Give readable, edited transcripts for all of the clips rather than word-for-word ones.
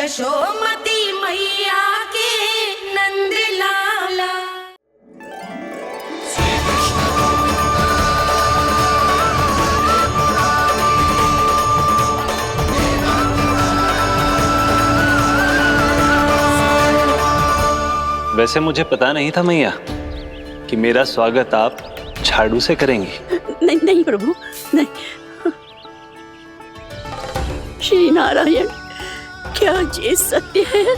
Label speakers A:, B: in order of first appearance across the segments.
A: यशोमती मैया के नंद लाला।
B: वैसे मुझे पता नहीं था मैया कि मेरा स्वागत आप झाड़ू से करेंगी।
C: नहीं नहीं प्रभु, नहीं। श्री नारायण, क्या ये सत्य है?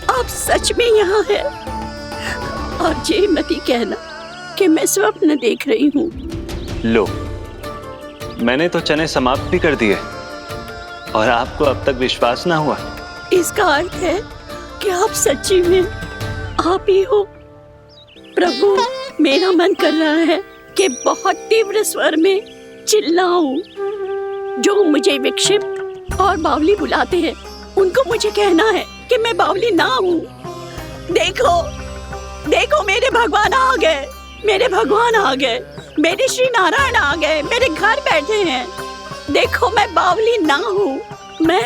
C: आप सच में यहाँ हैं? और ये मत ही कहना कि मैं स्वप्न देख रही हूँ।
B: लो, मैंने तो चने समाप्त भी कर दिए और आपको अब तक विश्वास ना हुआ।
C: इसका अर्थ है कि आप सच्ची में आप ही हो। प्रभु, मेरा मन कर रहा है कि बहुत तीव्र स्वर में चिल्लाऊं। जो मुझे विक्षिप्त और बावली बुलाते हैं उनको मुझे कहना है कि मैं बावली ना हूँ। देखो देखो, मेरे भगवान आ गए, मेरे भगवान आ गए, मेरे श्री नारायण आ गए, मेरे घर बैठे हैं। देखो, मैं बावली ना हूँ, मैं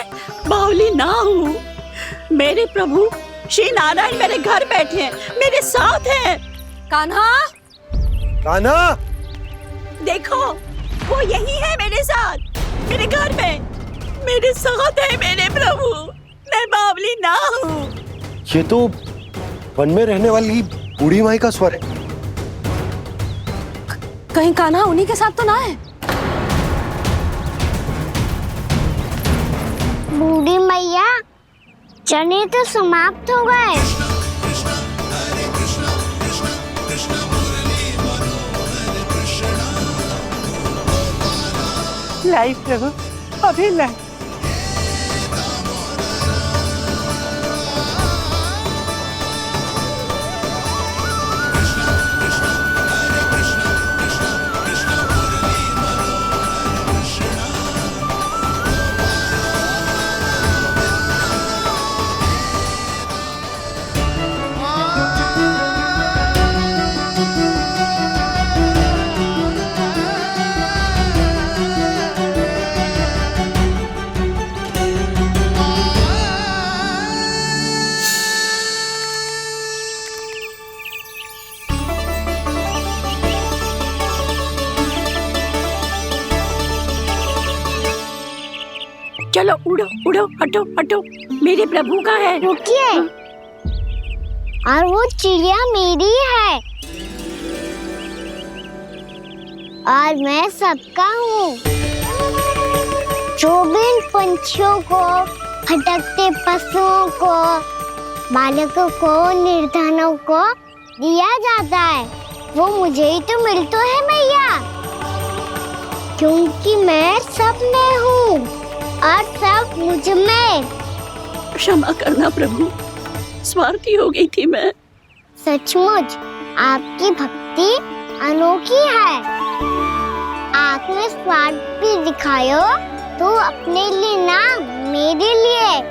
C: बावली ना हूँ। मेरे प्रभु श्री नारायण मेरे घर बैठे हैं, मेरे साथ हैं।
A: कान्हा,
D: कान्हा,
C: देखो, वो यही है मेरे साथ, मेरे घर में, मेरे साथ है मेरे प्रभु। मैं बावली ना हूँ।
D: ये तो वन में रहने वाली बूढ़ी माई का स्वर है।
A: कहीं कान्हा उन्हीं के साथ तो ना है?
E: बूढ़ी मैया, चने तो समाप्त हो गए।
C: लाई प्रभु, अभी लाई। चलो उड़ो उड़ो, हटो हटो, मेरे प्रभु का है।
E: रुकिए, और वो चिड़िया मेरी है और मैं सबका हूँ। जो भी इन पंछियों को, भटकते पशुओं को, बालकों को, निर्धनों को दिया जाता है, वो मुझे ही तो मिलता है मैया, क्योंकि मैं सब में हूँ और सब मुझ में।
C: क्षमा करना प्रभु, स्वार्थी हो गई थी मैं।
E: सचमुच आपकी भक्ति अनोखी है। आपने स्वार्थ भी दिखायो तो अपने लिए ना, मेरे लिए।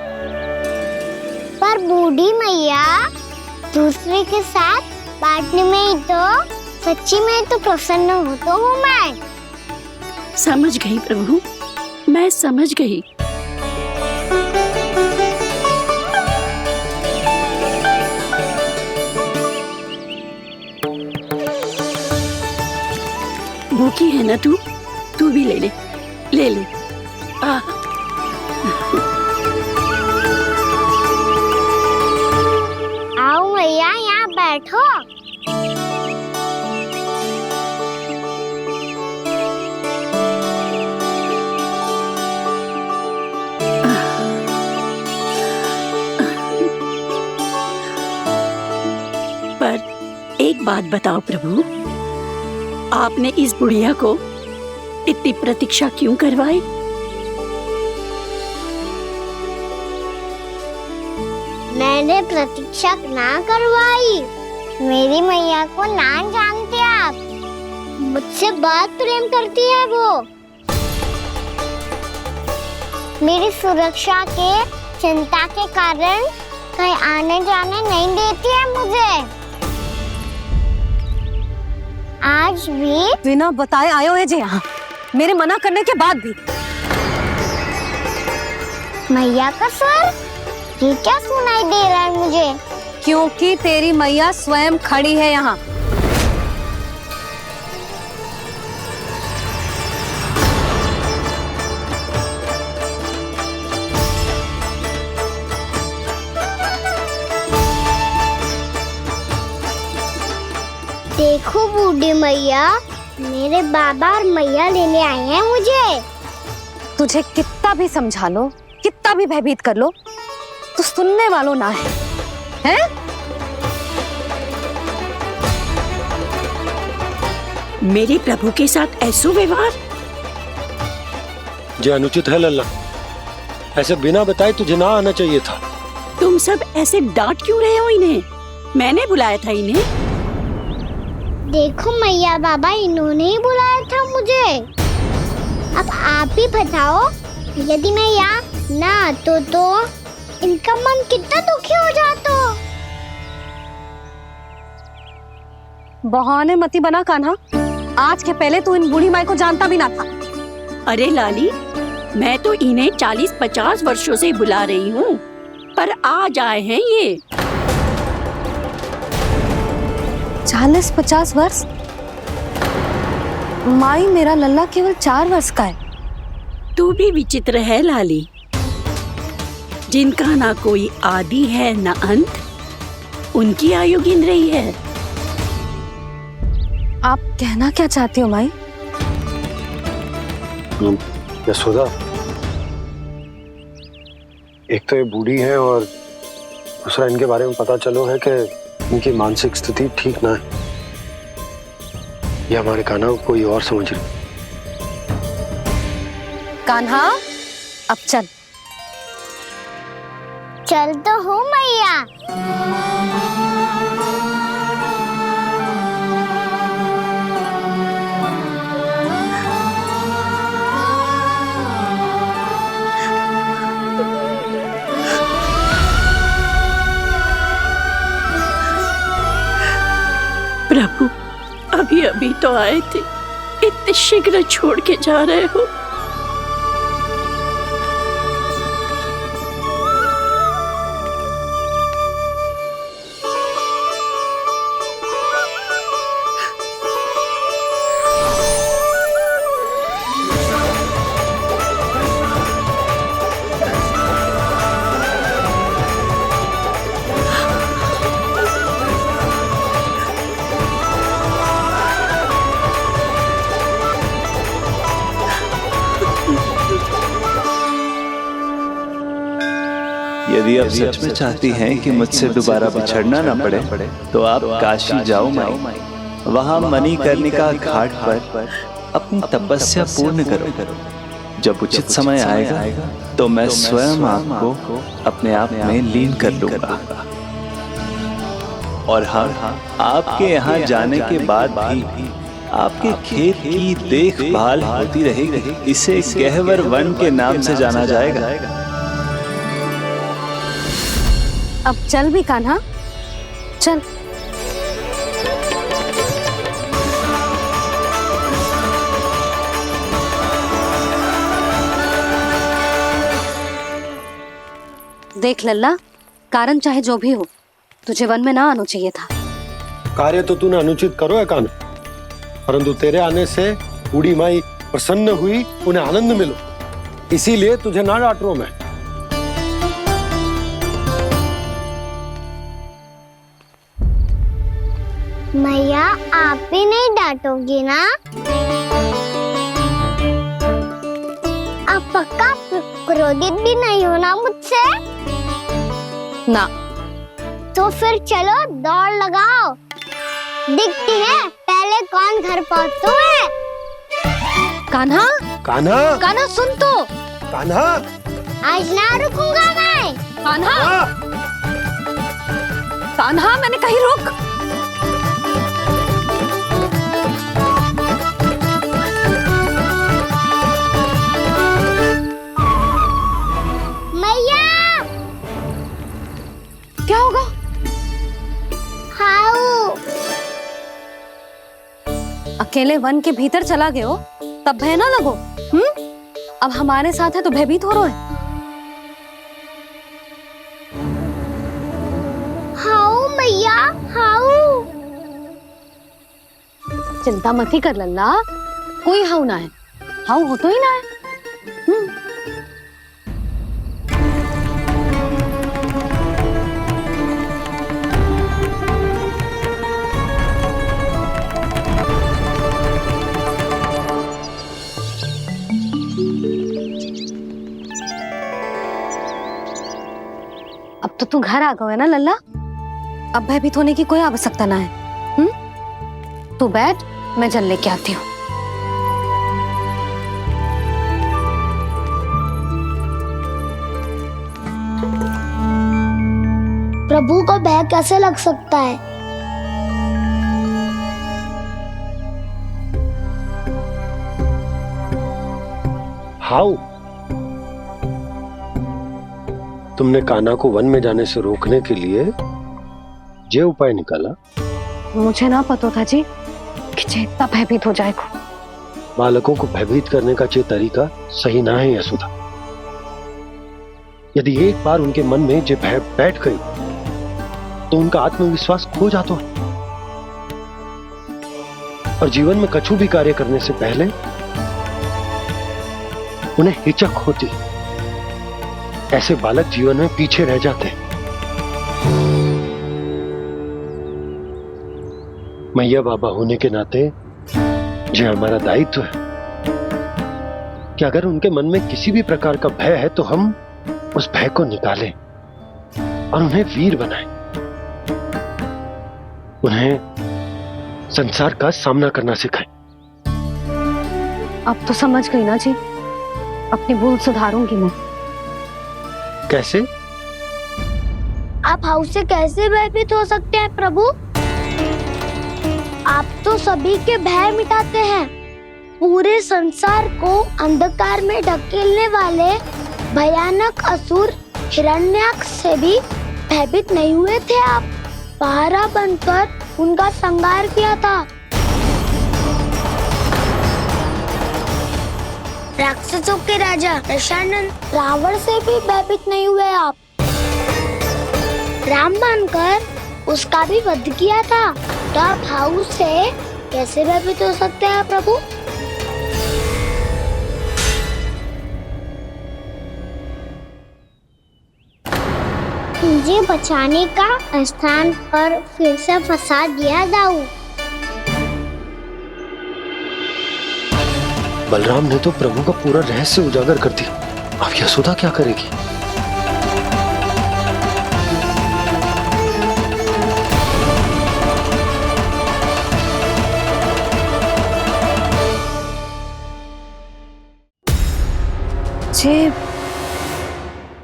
E: पर बूढ़ी मैया, दूसरे के साथ बांटने में ही तो सच्ची में तो प्रसन्न होता हूँ मैं।
C: समझ गई प्रभु, मैं समझ गई। भूखी है ना तू? तू भी ले ले, ले ले।
E: आओ मैया, यहाँ बैठो।
C: एक बात बताओ प्रभु, आपने इस बुढ़िया को इतनी प्रतीक्षा क्यों करवाई?
E: मैंने प्रतीक्षा ना करवाई। मेरी मैया को ना जानते आप, मुझसे बहुत प्रेम करती है वो। मेरी सुरक्षा के चिंता के कारण कहीं आने जाने नहीं देती है मुझे। आज भी
A: बिना बताए आयो है जे यहाँ, मेरे मना करने के बाद भी।
E: मैया का स्वर, ये क्या सुनाई दे रहा है मुझे?
A: क्योंकि तेरी मैया स्वयं खड़ी है यहाँ।
E: देखो बूढ़ी मैया, मेरे बाबा और मैया लेने आए हैं मुझे।
A: तुझे कितना भी समझा लो, कितना भी भयभीत कर लो, तो सुनने वालों ना है, हैं?
C: मेरे प्रभु के साथ ऐसा व्यवहार
D: जो अनुचित है लल्ला। ऐसे बिना बताए तुझे ना आना चाहिए था।
C: तुम सब ऐसे डांट क्यों रहे हो इन्हें? मैंने बुलाया था इन्हें।
E: देखो मैया बाबा, इन्होंने ही बुलाया था मुझे। अब आप ही बताओ, यदि मैं यहाँ ना आतो तो इनका मन कितना दुखी हो जाता।
A: बहाने मती बना कान्हा। आज के पहले तू इन बूढ़ी माई को जानता भी ना था।
C: अरे लाली, मैं तो इन्हें 40-50 वर्षों से बुला रही हूँ, पर आज आए हैं ये।
A: 40-50 वर्ष? माई, मेरा लल्ला केवल 4 वर्ष का है।
C: तू भी विचित्र है लाली, जिनका ना कोई आदि है ना अंत, उनकी आयु गिन रही है।
A: आप कहना क्या चाहती हो माई?
D: यशोदा, एक तो ये बूढ़ी है और दूसरा इनके बारे में पता चलो है कि इनकी मानसिक स्थिति ठीक ना है। ये हमारे कान्हा को कोई और समझ रही।
A: कान्हा, अब चल।
E: चल तो हूँ मैया।
C: प्रभु, अभी अभी तो आए थे, इतने शीघ्र छोड़ के जा रहे हो।
B: यदि आप सच में चाहती हैं कि मुझसे दोबारा बिछड़ना ना पड़े, तो आप काशी जाओ माई। वहां मणिकर्णिका घाट पर अपनी तपस्या पूर्ण करो। जब उचित समय आएगा तो मैं स्वयं आपको अपने आप में लीन कर लूंगा। और हाँ, आपके यहाँ जाने के बाद भी आपके खेत की देखभाल होती रहेगी। इसे गहवर वन के नाम से जाना जाएगा।
A: अब चल भी कान्हा, चल। देख लल्ला, कारण चाहे जो भी हो, तुझे वन में ना आना चाहिए था।
D: कार्य तो तूने अनुचित करो है कान्हा, परंतु तेरे आने से बूढ़ी माई प्रसन्न हुई, उन्हें आनंद मिलो, इसीलिए तुझे ना डांट रहा हूं मैं।
E: मैया, आप भी नहीं डांटोगी ना? आप पक्का क्रोधित भी नहीं हो ना मुझसे?
A: ना।
E: तो फिर चलो दौड़ लगाओ, दिखती है पहले कौन घर पहुंचता है।
A: कान्हा,
D: कान्हा,
A: कान्हा सुन तो।
D: कान्हा,
E: आज ना रुकूंगा मैं।
A: कान्हा, कान्हा, मैंने कहीं रुक।
E: मैया,
A: क्या होगा?
E: हाउ
A: अकेले वन के भीतर चला गए हो, तब भय ना लगो। अब हमारे साथ है तो भयभीत हो रहे हो।
E: हाउ मैया हाउ।
A: चिंता मत ही कर लल्ला, कोई हाउ ना है, हाउ हो तो ही ना है। अब तो तू घर आ गया है ना लल्ला, अब भयभीत होने की कोई आवश्यकता ना है। तू बैठ, मैं जल लेके आती हूँ।
E: प्रभु को भय कैसे लग सकता है?
D: हाउ? तुमने कान्हा को वन में जाने से रोकने के लिए ये उपाय निकाला?
A: मुझे ना पता था जी कि जे इतना भयभीत हो जाएगा।
D: बालकों को भयभीत करने का ये तरीका सही ना है यशोदा। यदि एक बार उनके मन में ये भय बैठ गई तो उनका आत्मविश्वास खो जाता है और जीवन में कछु भी कार्य करने से पहले उन्हें हिचक होती। ऐसे बालक जीवन में पीछे रह जाते हैं। मैया बाबा होने के नाते ये हमारा दायित्व है कि अगर उनके मन में किसी भी प्रकार का भय है तो हम उस भय को निकालें और उन्हें वीर बनाएं, उन्हें संसार का सामना करना सिखाएं।
A: अब तो समझ गई ना जी, अपनी भूल सुधारूंगी मैं।
D: कैसे?
E: आप हाउ से कैसे भयभीत हो सकते हैं प्रभु? आप तो सभी के भय मिटाते हैं। पूरे संसार को अंधकार में ढकेलने वाले भयानक असुर हिरण्याक्ष से भी भयभीत नहीं हुए थे आप। पहरा बनकर उनका संहार किया था। राक्षसों के राजा दशानन रावण से भी भयभीत नहीं हुए आप। राम बनकर उसका भी वध किया था। तो आप हाउ से कैसे भयभीत हो सकते हैं प्रभु? मुझे बचाने का स्थान पर फिर से फंसा दिया दाऊ।
D: बलराम ने तो प्रभु का पूरा रहस्य उजागर कर दिया। अब यशोदा क्या करेगी?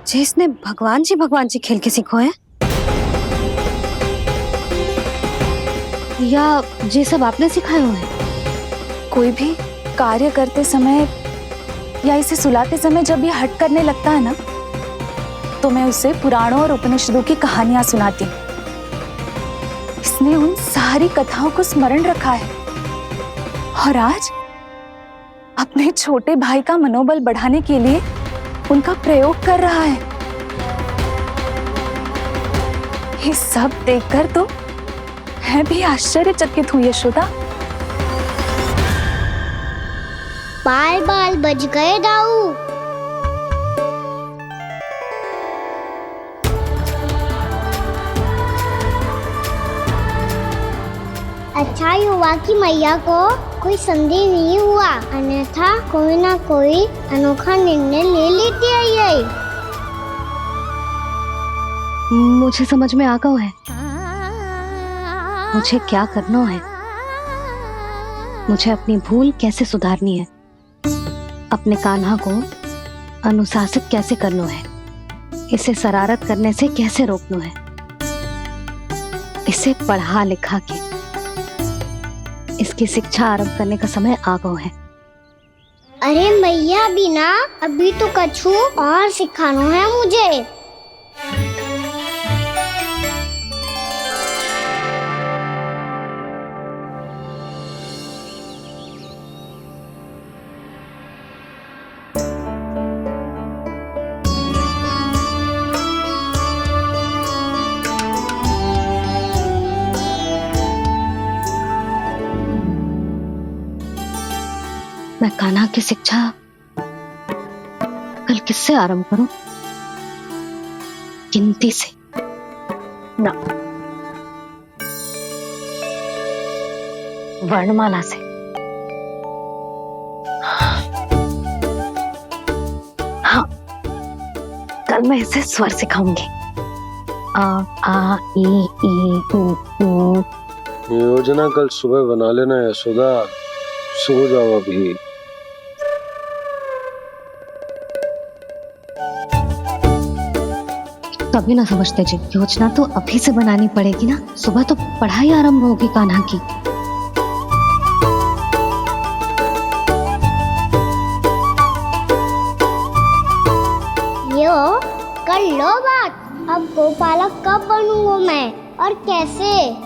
A: जे इसने भगवान जी खेल के सीखो है, या ये सब आपने सिखाए हुए हैं?
F: कोई भी कार्य करते समय या इसे सुलाते समय जब ये हट करने लगता है ना, तो मैं उसे पुराणों और उपनिषदों की कहानियां सुनाती हूँ। इसने उन सारी कथाओं को स्मरण रखा है और आज अपने छोटे भाई का मनोबल बढ़ाने के लिए उनका प्रयोग कर रहा है। ये सब देखकर तो मैं भी आश्चर्यचकित हुई यशोदा।
E: बाल बाल बज गए दाऊ। अच्छा ही हुआ कि मैया को कोई संदेह नहीं हुआ, अन्यथा कोई ना कोई अनोखा निर्णय ले लेती है ये।
A: मुझे समझ में आ गया है मुझे क्या करना है। मुझे अपनी भूल कैसे सुधारनी है, अपने कान्हा को अनुशासित कैसे करना है, इसे शरारत करने से कैसे रोकना है, इसे पढ़ा लिखा के इसकी शिक्षा आरंभ करने का समय आ गया है।
E: अरे मैया बिना अभी तो कछु और सिखाना है मुझे।
A: मैं कान्हा की शिक्षा कल किससे आरंभ करूं? गिनती से ना, वर्णमाला से। हाँ, कल मैं इसे स्वर सिखाऊंगी। आ आ ई ऊ।
D: योजना कल सुबह बना लेना यशोदा, सो जाओ अभी।
A: कभी ना समझते जी, योजना तो अभी से बनानी पड़ेगी ना। सुबह तो पढ़ाई आरंभ होगी कान्हा की।
E: यो कर लो बात। अब गोपालक कब बनूंगा मैं और कैसे?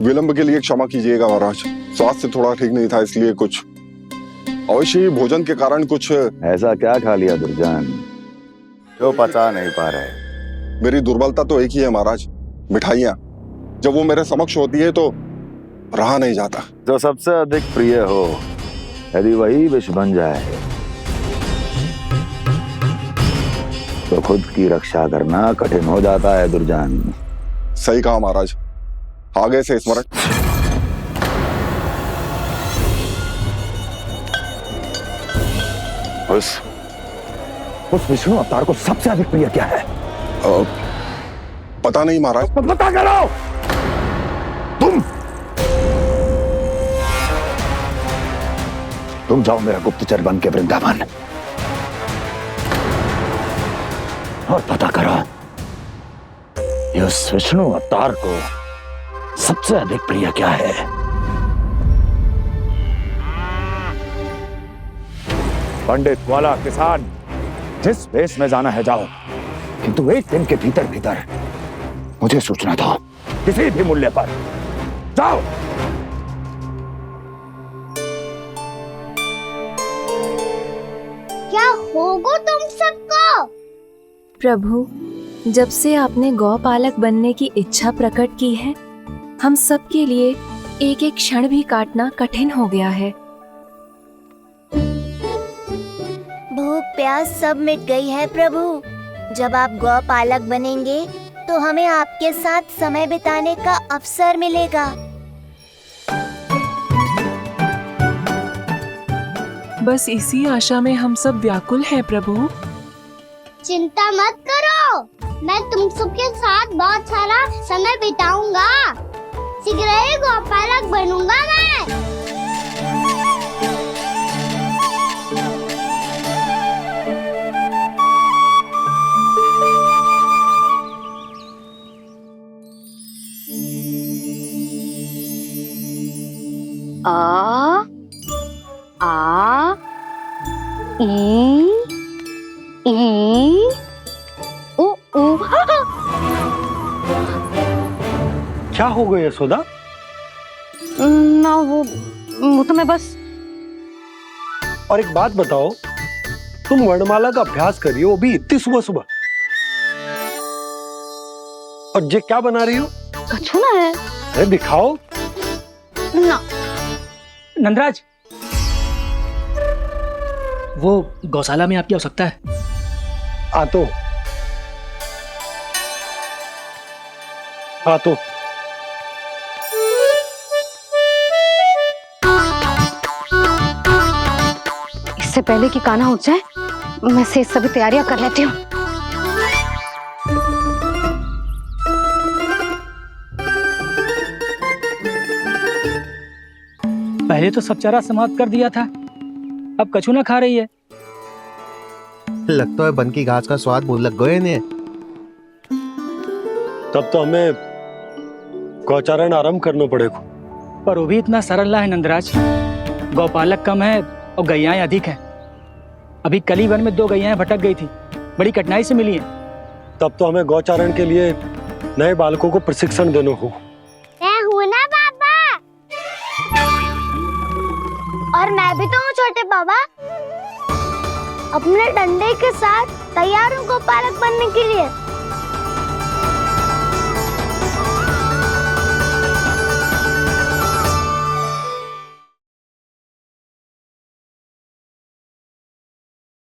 G: विलंब के लिए क्षमा कीजिएगा महाराज, स्वास्थ्य थोड़ा ठीक नहीं था, इसलिए कुछ अवश्य ही भोजन के कारण कुछ।
H: ऐसा क्या खा लिया दुर्जन जो पचा नहीं पा रहे?
G: मेरी दुर्बलता तो एक ही है महाराज, मिठाइयाँ। जब वो मेरे समक्ष होती है तो रहा नहीं जाता।
H: जो सबसे अधिक प्रिय हो, यदि वही विष बन जाए तो खुद की रक्षा करना कठिन हो जाता है दुर्जन।
G: सही कहा महाराज, आगे से स्मरण।
H: उस विष्णु अवतार को सबसे अधिक प्रिय क्या है?
G: पता नहीं महाराज।
H: पता करो। तुम जाओ मेरा गुप्तचर बन के वृंदावन और पता करो इस विष्णु अवतार को सबसे अधिक प्रिय क्या है। पंडित, वाला, किसान, जिस वेश में जाना है जाओ, किंतु एक दिन के भीतर भीतर मुझे सूचना दो, किसी भी मूल्य पर। जाओ।
E: क्या होगा तुम सबको?
F: प्रभु, जब से आपने गौपालक बनने की इच्छा प्रकट की है, हम सब के लिए एक एक क्षण भी काटना कठिन हो गया है।
I: भूख प्यास सब मिट गई है प्रभु। जब आप गौपालक बनेंगे तो हमें आपके साथ समय बिताने का अवसर मिलेगा।
J: बस इसी आशा में हम सब व्याकुल हैं प्रभु।
E: चिंता मत करो, मैं तुम सबके साथ बहुत सारा समय बिताऊंगा। शीघ्र ही गोपालक बनूंगा मैं।
A: आ आ ई ऊ ऊ।
D: क्या हो गया यशोदा?
A: ना वो तो मैं बस।
D: और एक बात बताओ, तुम वर्णमाला का अभ्यास कर रही हो अभी इतनी सुबह सुबह, और ये क्या बना रही हो?
A: कछुआ है।
D: अरे दिखाओ
A: ना।
K: नंदराज, वो गौशाला में आपकी आवश्यकता है।
D: आ तो
A: इससे पहले कि कान्हा उठ जाए, मैं से सभी तैयारियां कर लेती हूँ।
K: पहले तो सब चारा समाप्त कर दिया था, अब कछु ना खा रही है।
L: लगता है बन की घास का स्वाद भूल लग गए इन्हें।
D: तब तो हमें गौचारण आरंभ करना पड़ेगा।
K: पर वो भी इतना सरल ना है नंदराज। गौपालक कम है और गैयाएं अधिक हैं। अभी कल ही वन में 2 गैयाएं भटक गई थी, बड़ी कठिनाई से मिली हैं।
D: तब तो हमें गौचारण के लिए नए बालकों को प्रशिक्षण देना हो।
E: मैं हूँ ना बाबा, और मैं भी तो हूँ छोटे बाबा। अपने डंडे के साथ तैयार हूँ गौपालक बनने के लिए।